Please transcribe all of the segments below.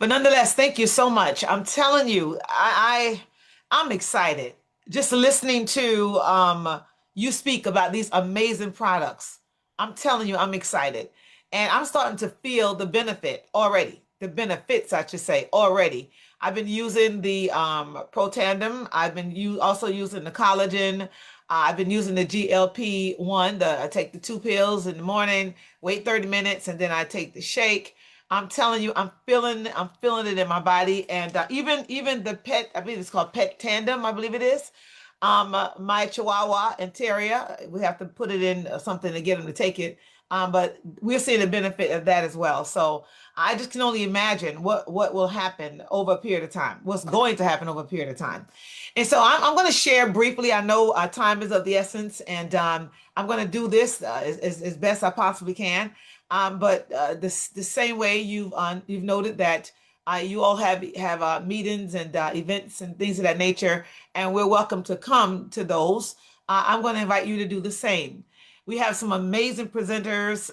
But nonetheless, thank you so much. I'm telling you, I'm excited just listening to you speak about these amazing products. I'm telling you, I'm excited, and I'm starting to feel the benefit already. The benefits, I should say, already. I've been using the Pro Tandem. I've been also using the collagen. I've been using the GLP-1. I take the two pills in the morning, wait 30 minutes, and then I take the shake. I'm telling you, I'm feeling it in my body, and even the pet, I believe it's called Pet Tandem, I believe it is. My Chihuahua and Terrier, we have to put it in something to get them to take it. But we're seeing the benefit of that as well. So I just can only imagine what will happen over a period of time, what's going to happen over a period of time. And so I'm going to share briefly. I know time is of the essence, and I'm going to do this as best I possibly can. But the same way you've noted that you all have meetings and events and things of that nature, and we're welcome to come to those. I'm going to invite you to do the same. We have some amazing presenters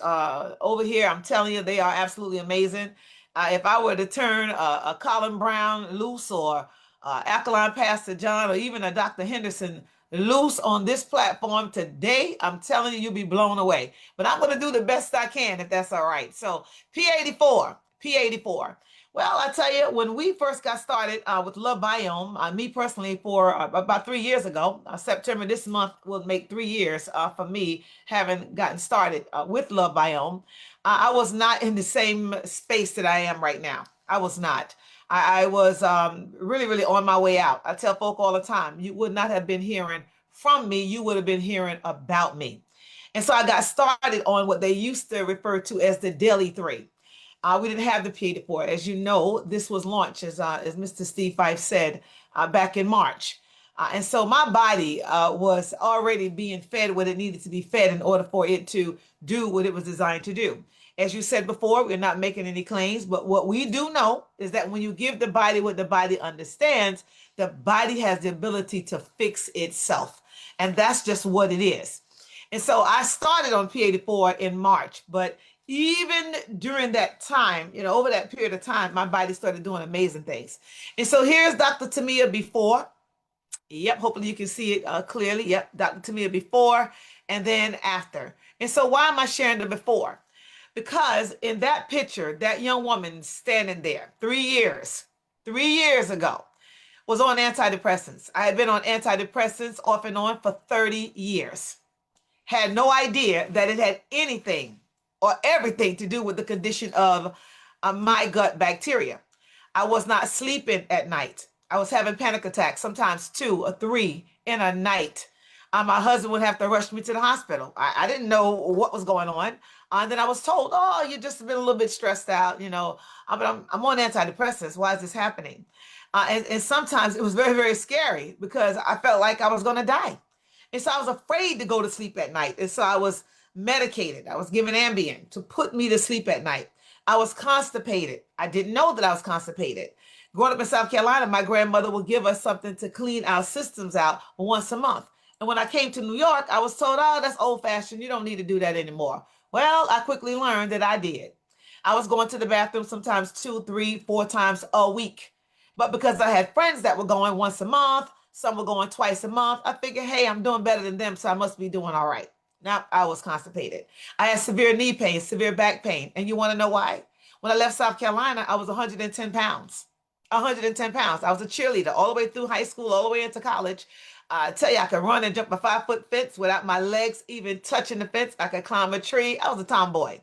over here. I'm telling you, they are absolutely amazing. If I were to turn a Colin Brown loose, or Alkaline Pastor John, or even a Dr. Henderson loose on this platform today, I'm telling you, you'll be blown away. But I'm going to do the best I can if that's all right. So P84, P84. Well, I tell you, when we first got started with Love Biome, me personally, for about 3 years ago, September this month will make 3 years for me having gotten started with Love Biome. I was not in the same space that I am right now. I was not. I was really, really on my way out. I tell folk all the time, you would not have been hearing from me, you would have been hearing about me. And so I got started on what they used to refer to as the Daily Three. We didn't have the P84. As you know, this was launched, as Mr. Steve Fife said, back in March. And so my body was already being fed what it needed to be fed in order for it to do what it was designed to do. As you said before, we're not making any claims, but what we do know is that when you give the body what the body understands, the body has the ability to fix itself. And that's just what it is. And so I started on P84 in March, but even during that time, over that period of time, my body started doing amazing things. And so here's Dr. Tamia before. Yep, hopefully you can see it clearly. Yep, Dr. Tamia before and then after. And so why am I sharing the before? Because in that picture, that young woman standing there 3 years ago, was on antidepressants. I had been on antidepressants off and on for 30 years. Had no idea that it had anything or everything to do with the condition of my gut bacteria. I was not sleeping at night. I was having panic attacks, sometimes two or three in a night. My husband would have to rush me to the hospital. I didn't know what was going on. And then I was told, oh, you just been a little bit stressed out, but I'm on antidepressants. Why is this happening? And sometimes it was very, very scary because I felt like I was going to die. And so I was afraid to go to sleep at night. And so I was medicated. I was given Ambien to put me to sleep at night. I was constipated. I didn't know that I was constipated. Growing up in South Carolina, my grandmother would give us something to clean our systems out once a month. And when I came to New York, I was told, oh, that's old fashioned. You don't need to do that anymore. Well, I quickly learned that I did. I was going to the bathroom sometimes two, three, four times a week. But because I had friends that were going once a month, some were going twice a month, I figured, hey, I'm doing better than them, so I must be doing all right. Now I was constipated. I had severe knee pain, severe back pain. And you want to know why? When I left South Carolina, I was 110 pounds. 110 pounds. I was a cheerleader all the way through high school, all the way into college. I tell you, I could run and jump a 5 foot fence without my legs even touching the fence. I could climb a tree. I was a tomboy.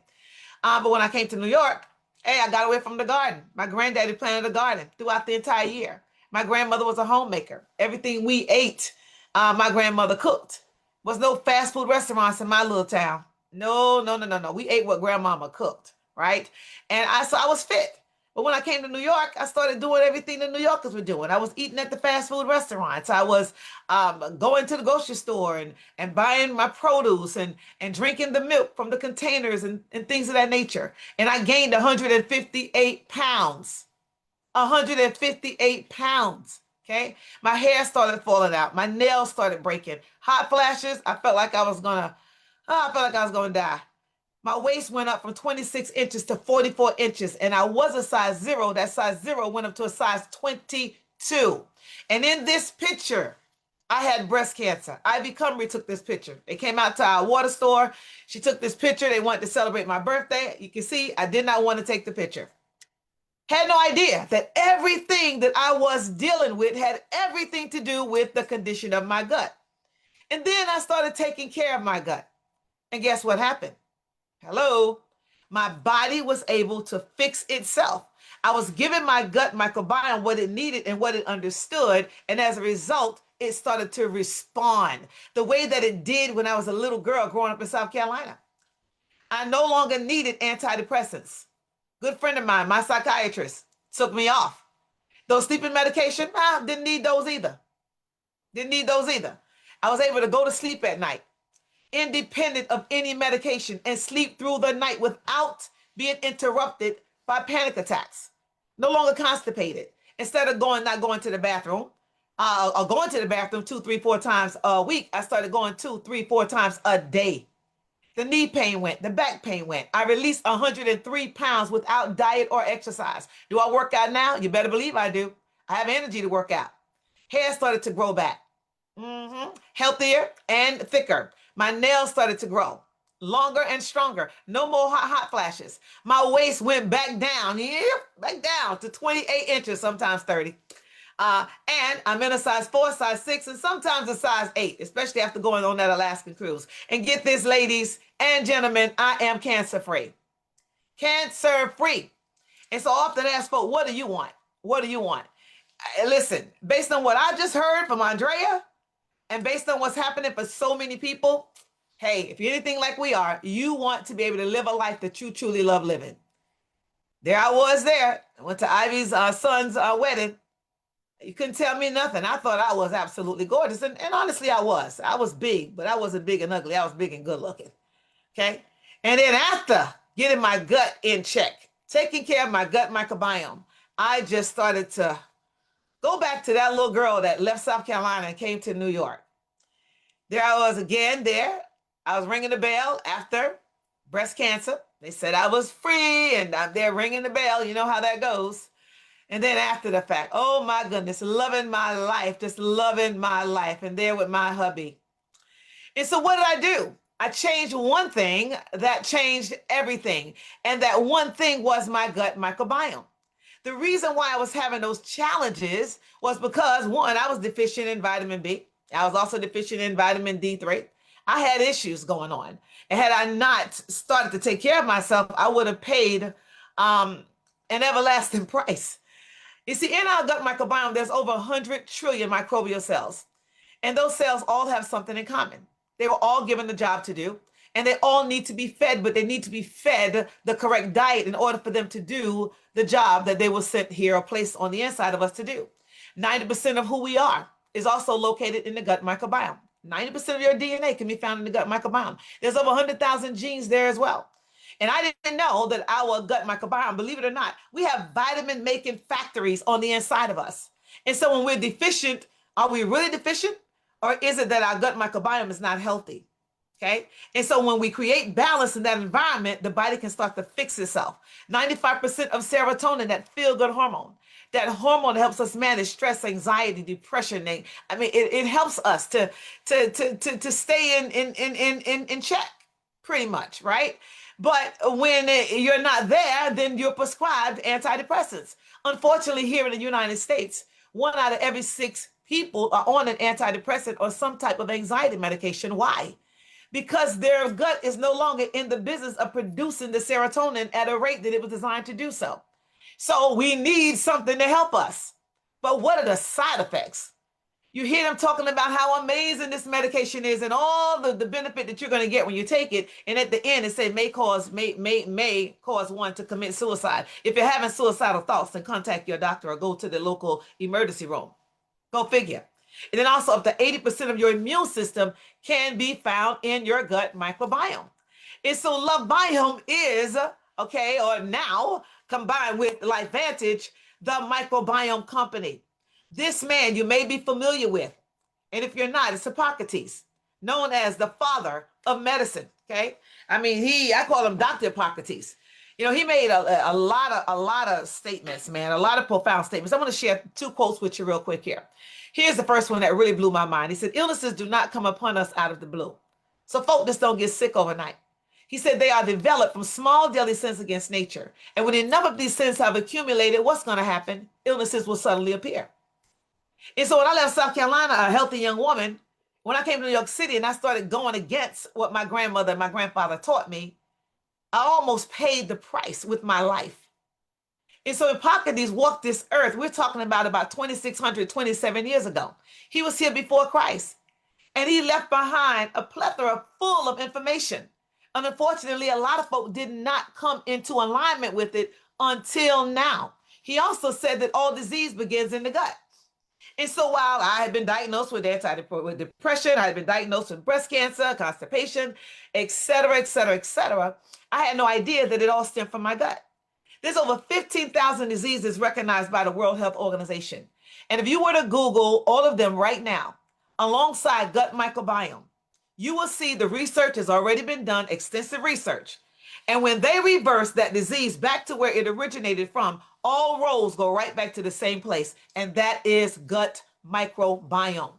But when I came to New York, hey, I got away from the garden. My granddaddy planted a garden throughout the entire year. My grandmother was a homemaker. Everything we ate, my grandmother cooked. Was no fast food restaurants in my little town. No, no, no, no, no. We ate what grandmama cooked, right? And I was fit. But when I came to New York, I started doing everything the New Yorkers were doing. I was eating at the fast food restaurants. I was going to the grocery store and buying my produce and drinking the milk from the containers and things of that nature. And I gained 158 pounds. 158 pounds. Okay. My hair started falling out. My nails started breaking. Hot flashes. I felt like I was gonna die. My waist went up from 26 inches to 44 inches, and I was a size 0. That size 0 went up to a size 22. And in this picture, I had breast cancer. Ivy Cumry took this picture. They came out to our water store. She took this picture. They wanted to celebrate my birthday. You can see I did not want to take the picture. Had no idea that everything that I was dealing with had everything to do with the condition of my gut. And then I started taking care of my gut. And guess what happened? Hello. My body was able to fix itself. I was giving my gut microbiome what it needed and what it understood. And as a result, it started to respond the way that it did when I was a little girl growing up in South Carolina. I no longer needed antidepressants. Good friend of mine, my psychiatrist, took me off. Those sleeping medication, didn't need those either. Didn't need those either. I was able to go to sleep at night, independent of any medication, and sleep through the night without being interrupted by panic attacks. No longer constipated. Instead of not going to the bathroom, or going to the bathroom 2, 3, 4 times a week, I started going 2, 3, 4 times a day. The knee pain went, the back pain went. I released 103 pounds without diet or exercise. Do I work out now? You better believe I do. I have energy to work out. Hair started to grow back. Healthier and thicker. My nails started to grow longer and stronger. No more hot flashes. My waist went back down. Back down to 28 inches, sometimes 30. And I'm in a size 4, size 6, and sometimes a size 8, especially after going on that Alaskan cruise. And get this, ladies and gentlemen, I am cancer-free. Cancer-free. And so often I ask folks, what do you want? What do you want? Listen, based on what I just heard from Andrea, and based on what's happening for so many people, hey, if you're anything like we are, you want to be able to live a life that you truly love living. There I was there. I went to Ivy's son's wedding. You couldn't tell me nothing. I thought I was absolutely gorgeous. And honestly, I was. I was big, but I wasn't big and ugly. I was big and good looking. Okay? And then after getting my gut in check, taking care of my gut microbiome, I just started to go back to that little girl that left South Carolina and came to New York. There I was again there. I was ringing the bell after breast cancer. They said I was free, and I'm there ringing the bell. You know how that goes. And then after the fact, oh my goodness, loving my life, just loving my life, and there with my hubby. And so what did I do? I changed one thing that changed everything. And that one thing was my gut microbiome. The reason why I was having those challenges was because, one, I was deficient in vitamin B. I was also deficient in vitamin D3. I had issues going on. And had I not started to take care of myself, I would have paid an everlasting price. You see, in our gut microbiome, there's over 100 trillion microbial cells. And those cells all have something in common. They were all given the job to do, and they all need to be fed, but they need to be fed the correct diet in order for them to do the job that they were sent here or placed on the inside of us to do. 90% of who we are is also located in the gut microbiome. 90% of your DNA can be found in the gut microbiome. There's over 100,000 genes there as well. And I didn't know that our gut microbiome, believe it or not, we have vitamin making factories on the inside of us. And so when we're deficient, are we really deficient? Or is it that our gut microbiome is not healthy? Okay. And so when we create balance in that environment, the body can start to fix itself. 95% of serotonin, that feel-good hormone, that hormone helps us manage stress, anxiety, depression. I mean, it helps us to stay in check, pretty much, right? But when you're not there, then you're prescribed antidepressants. Unfortunately, here in the United States, 1 out of every 6 people are on an antidepressant or some type of anxiety medication. Why? Because their gut is no longer in the business of producing the serotonin at a rate that it was designed to do so. So we need something to help us. But what are the side effects? You hear them talking about how amazing this medication is and all the benefit that you're going to get when you take it. And at the end, it says may cause one to commit suicide. If you're having suicidal thoughts, then contact your doctor or go to the local emergency room. Go figure. And then also up to 80% of your immune system can be found in your gut microbiome. And so Love Biome is, okay, or now combined with LifeVantage, the microbiome company. This man you may be familiar with. And if you're not, it's Hippocrates. known as the father of medicine. Okay, I mean, I call him Dr. Hippocrates. You know, he made a lot of statements, man, a lot of profound statements. I want to share two quotes with you real quick here. Here's the first one that really blew my mind. He said, illnesses do not come upon us out of the blue. So folk just don't get sick overnight. He said they are developed from small daily sins against nature. And when enough of these sins have accumulated, what's going to happen? Illnesses will suddenly appear. And so when I left South Carolina, a healthy young woman, when I came to New York City and I started going against what my grandmother and my grandfather taught me, I almost paid the price with my life. And so Hippocrates walked this earth. We're talking about 2,627 years ago. He was here before Christ. And he left behind a plethora full of information. And unfortunately, a lot of folk did not come into alignment with it until now. He also said that all disease begins in the gut. And so while I had been diagnosed with depression, I had been diagnosed with breast cancer, constipation, et cetera, et cetera, et cetera, I had no idea that it all stemmed from my gut. There's over 15,000 diseases recognized by the World Health Organization. And if you were to Google all of them right now, alongside gut microbiome, you will see the research has already been done, extensive research. And when they reverse that disease back to where it originated from, all roads go right back to the same place, and that is gut microbiome.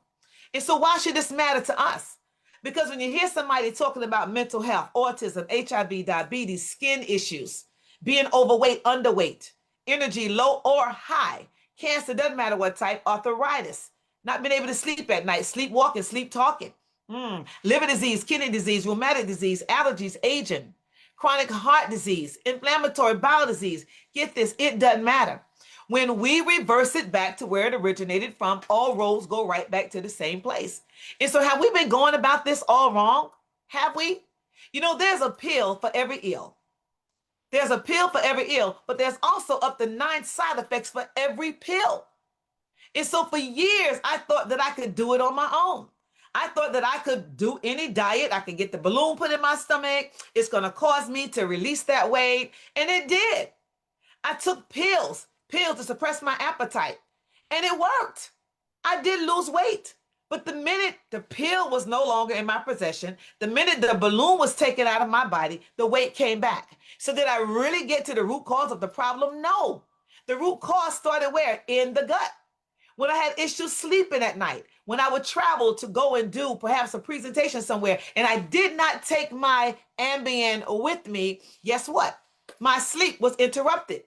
And so why should this matter to us? Because when you hear somebody talking about mental health, autism, HIV, diabetes, skin issues, being overweight, underweight, energy low or high, cancer, doesn't matter what type, arthritis, not being able to sleep at night, sleepwalking, sleep talking, liver disease, kidney disease, rheumatic disease, allergies, aging, chronic heart disease, inflammatory bowel disease. Get this, it doesn't matter. When we reverse it back to where it originated from, all roads go right back to the same place. And so have we been going about this all wrong? Have we? You know, there's a pill for every ill. There's a pill for every ill, but there's also up to 9 side effects for every pill. And so for years, I thought that I could do it on my own. I thought that I could do any diet. I could get the balloon put in my stomach. It's going to cause me to release that weight. And it did. I took pills to suppress my appetite. And it worked. I did lose weight. But the minute the pill was no longer in my possession, the minute the balloon was taken out of my body, the weight came back. So did I really get to the root cause of the problem? No. The root cause started where? In the gut. When I had issues sleeping at night, when I would travel to go and do perhaps a presentation somewhere, and I did not take my Ambien with me, guess what? My sleep was interrupted.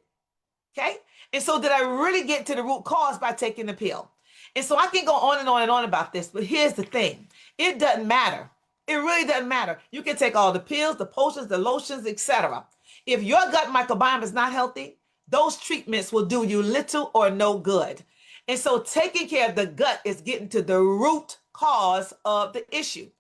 Okay? And so did I really get to the root cause by taking the pill? And so I can go on and on and on about this, but here's the thing. It doesn't matter. It really doesn't matter. You can take all the pills, the potions, the lotions, etc. If your gut microbiome is not healthy, those treatments will do you little or no good. And so taking care of the gut is getting to the root cause of the issue.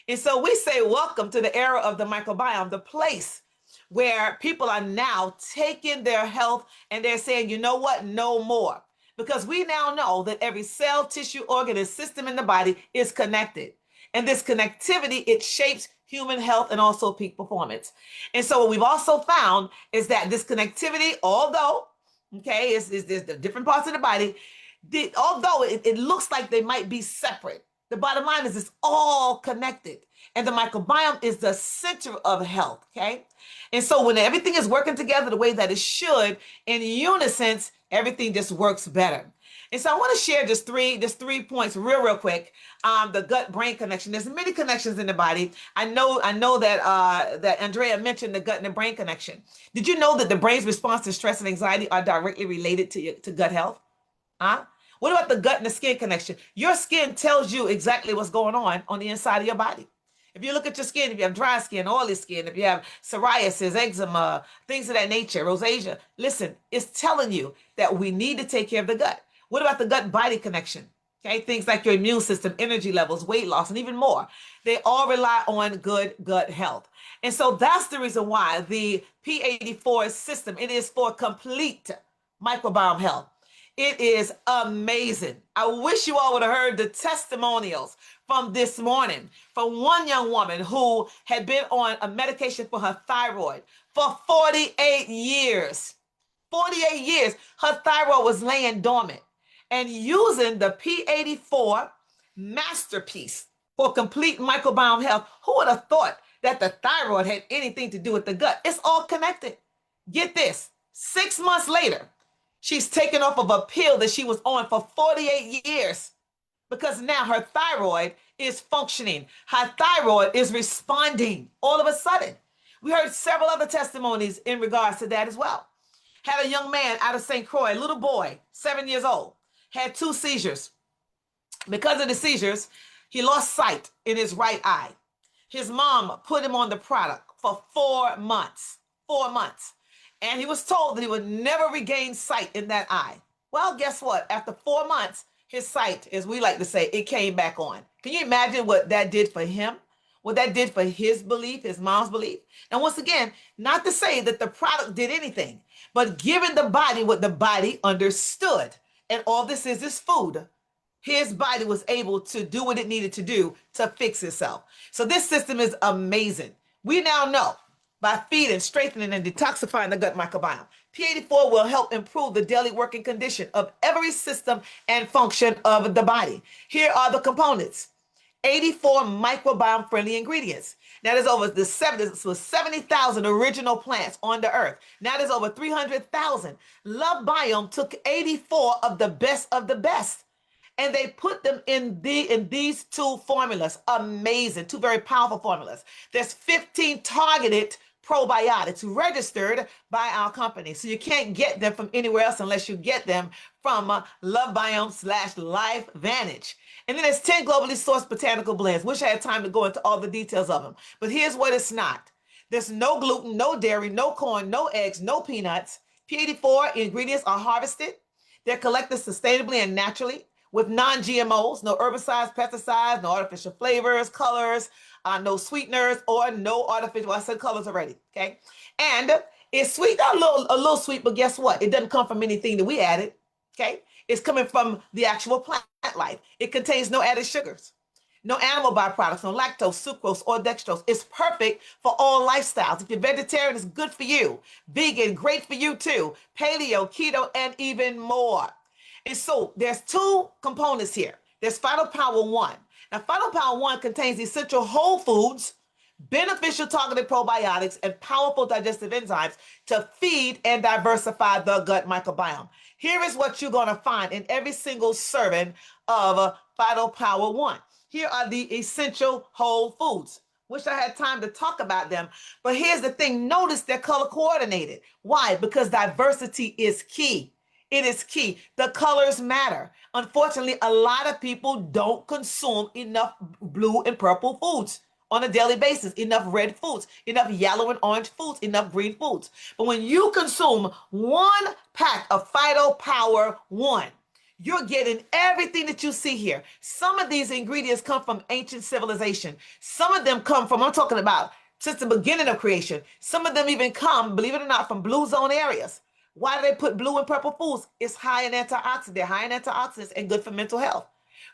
And so we say, welcome to the era of the microbiome, the place where people are now taking their health and they're saying, you know what, no more. Because we now know that every cell, tissue, organ, and system in the body is connected. And this connectivity, it shapes human health and also peak performance. And so what we've also found is that this connectivity, although, okay, is the different parts of the body, although it looks like they might be separate, the bottom line is it's all connected. And the microbiome is the center of health, okay? And so when everything is working together the way that it should, in unison, everything just works better. And so I want to share just three points real quick. The gut-brain connection. There's many connections in the body. I know that Andrea mentioned the gut and the brain connection. Did you know that the brain's response to stress and anxiety are directly related to gut health? Huh? What about the gut and the skin connection? Your skin tells you exactly what's going on the inside of your body. If you look at your skin, if you have dry skin, oily skin, if you have psoriasis, eczema, things of that nature, rosacea, listen, it's telling you that we need to take care of the gut. What about the gut-body connection? Okay, things like your immune system, energy levels, weight loss, and even more. They all rely on good gut health. And so that's the reason why the P84 system, it is for complete microbiome health. It is amazing. I wish you all would have heard the testimonials from this morning from one young woman who had been on a medication for her thyroid for 48 years. 48 years, her thyroid was laying dormant. And using the P84 masterpiece, for complete microbiome health. Who would have thought that the thyroid had anything to do with the gut? It's all connected. Get this, 6 months later, she's taken off of a pill that she was on for 48 years because now her thyroid is functioning. Her thyroid is responding all of a sudden. We heard several other testimonies in regards to that as well. Had a young man out of St. Croix, a little boy, 7 years old, had 2 seizures. Because of the seizures, he lost sight in his right eye. His mom put him on the product for 4 months. 4 months. And he was told that he would never regain sight in that eye. Well, guess what? After 4 months, his sight, as we like to say, it came back on. Can you imagine what that did for him? What that did for his belief, his mom's belief? And once again, not to say that the product did anything, but giving the body what the body understood. And all this is food. His body was able to do what it needed to do to fix itself. So this system is amazing. We now know by feeding, strengthening, and detoxifying the gut microbiome, P84 will help improve the daily working condition of every system and function of the body. Here are the components. 84 microbiome friendly ingredients. Now there's over the 70,000 original plants on the earth. Now there's over 300,000. Love Biome took 84 of the best, and they put them in these 2 formulas. Amazing, 2 very powerful formulas. There's 15 targeted probiotics registered by our company. So you can't get them from anywhere else unless you get them from Love Biome / Life Vantage. And then there's 10 globally sourced botanical blends. Wish I had time to go into all the details of them. But here's what it's not. There's no gluten, no dairy, no corn, no eggs, no peanuts. P84 ingredients are harvested. They're collected sustainably and naturally with non-GMOs, no herbicides, pesticides, no artificial flavors, colors, no sweeteners, or no artificial, well, I said colors already, okay? And it's sweet, a little sweet, but guess what? It doesn't come from anything that we added, okay? It's coming from the actual plant life. It contains no added sugars, no animal byproducts, no lactose, sucrose, or dextrose. It's perfect for all lifestyles. If you're vegetarian, it's good for you. Vegan, great for you too. Paleo, keto, and even more. And so there's 2 components here. There's Phyto Power 1. Now, Phyto Power 1 contains essential whole foods, beneficial targeted probiotics, and powerful digestive enzymes to feed and diversify the gut microbiome. Here is what you're going to find in every single serving of Phyto Power 1. Here are the essential whole foods. Wish I had time to talk about them, but here's the thing. Notice they're color coordinated. Why? Because diversity is key. It is key. The colors matter. Unfortunately, a lot of people don't consume enough blue and purple foods on a daily basis, enough red foods, enough yellow and orange foods, enough green foods. But when you consume 1 pack of Phyto Power 1, you're getting everything that you see here. Some of these ingredients come from ancient civilization. Some of them come from, I'm talking about since the beginning of creation. Some of them even come, believe it or not, from blue zone areas. Why do they put blue and purple foods? It's high in antioxidants, and good for mental health.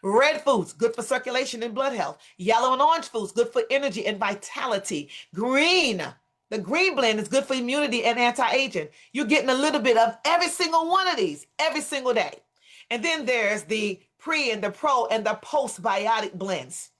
Red foods, good for circulation and blood health. Yellow and orange foods, good for energy and vitality. Green, the green blend is good for immunity and anti-aging. You're getting a little bit of every single one of these every single day. And then there's the pre and the pro and the postbiotic blends.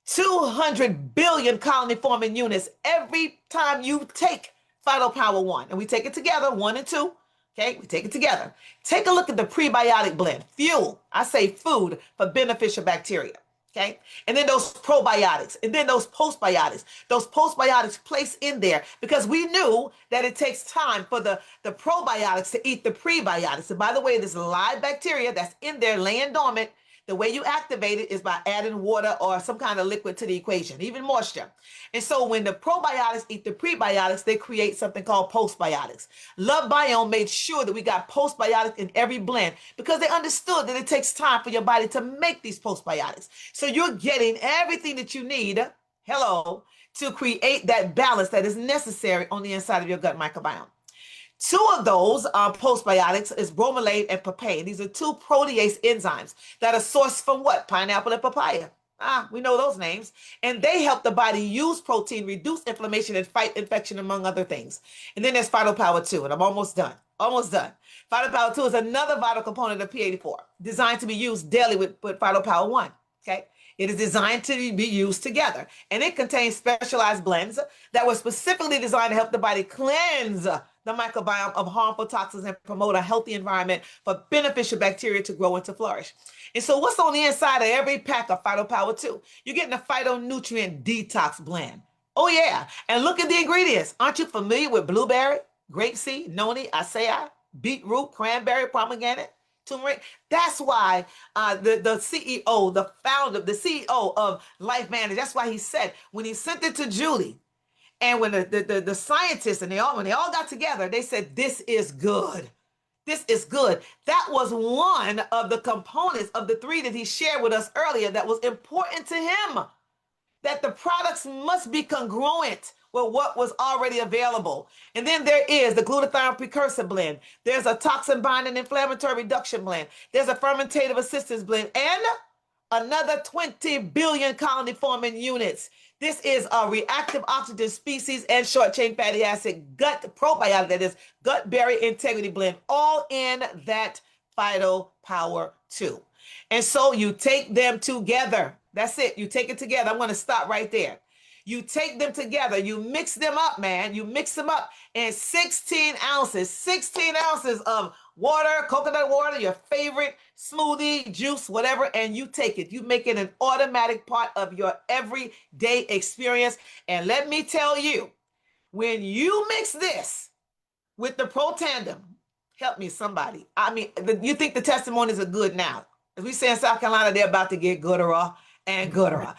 200 billion colony forming units every time you take Phyto Power 1. And we take it together, 1 and 2. Okay, we take it together. Take a look at the prebiotic blend. Fuel, I say food for beneficial bacteria. Okay, and then those probiotics, and then those postbiotics. Those postbiotics placed in there because we knew that it takes time for the probiotics to eat the prebiotics. And by the way, this live bacteria that's in there laying dormant, the way you activate it is by adding water or some kind of liquid to the equation, even moisture. And so when the probiotics eat the prebiotics, they create something called postbiotics. Love Biome made sure that we got postbiotics in every blend because they understood that it takes time for your body to make these postbiotics. So you're getting everything that you need, hello, to create that balance that is necessary on the inside of your gut microbiome. 2 of those postbiotics is bromelain and papain. These are 2 protease enzymes that are sourced from what? Pineapple and papaya. We know those names. And they help the body use protein, reduce inflammation, and fight infection, among other things. And then there's Phyto Power 2, and I'm almost done. Almost done. Phyto Power 2 is another vital component of P84, designed to be used daily with Phyto Power 1. Okay. It is designed to be used together, and it contains specialized blends that were specifically designed to help the body cleanse the microbiome of harmful toxins and promote a healthy environment for beneficial bacteria to grow and to flourish. And so, what's on the inside of every pack of Phyto Power 2? You're getting a phytonutrient detox blend. Oh, yeah. And look at the ingredients. Aren't you familiar with blueberry, grapeseed, noni, acai, beetroot, cranberry, pomegranate? Turmeric. That's why the CEO, the founder, the CEO of Life Manage, that's why he said when he sent it to Julie, and when the scientists and when they all got together, they said, this is good. This is good. That was one of the components of the three that he shared with us earlier that was important to him, that the products must be congruent with what was already available. And then there is the glutathione precursor blend. There's a toxin binding inflammatory reduction blend. There's a fermentative assistance blend and another 20 billion colony forming units. This is a reactive oxygen species and short chain fatty acid gut probiotic, that is gut berry integrity blend, all in that Phyto Power 2. And so you take them together. That's it. You take it together. I'm going to stop right there. You take them together. You mix them up, man. You mix them up in 16 ounces. 16 ounces of water, coconut water, your favorite smoothie, juice, whatever, and you take it. You make it an automatic part of your everyday experience. And let me tell you, when you mix this with the Pro Tandem, help me somebody. I mean, you think the testimonies are good now. As we say in South Carolina, they're about to get gooder and gooder.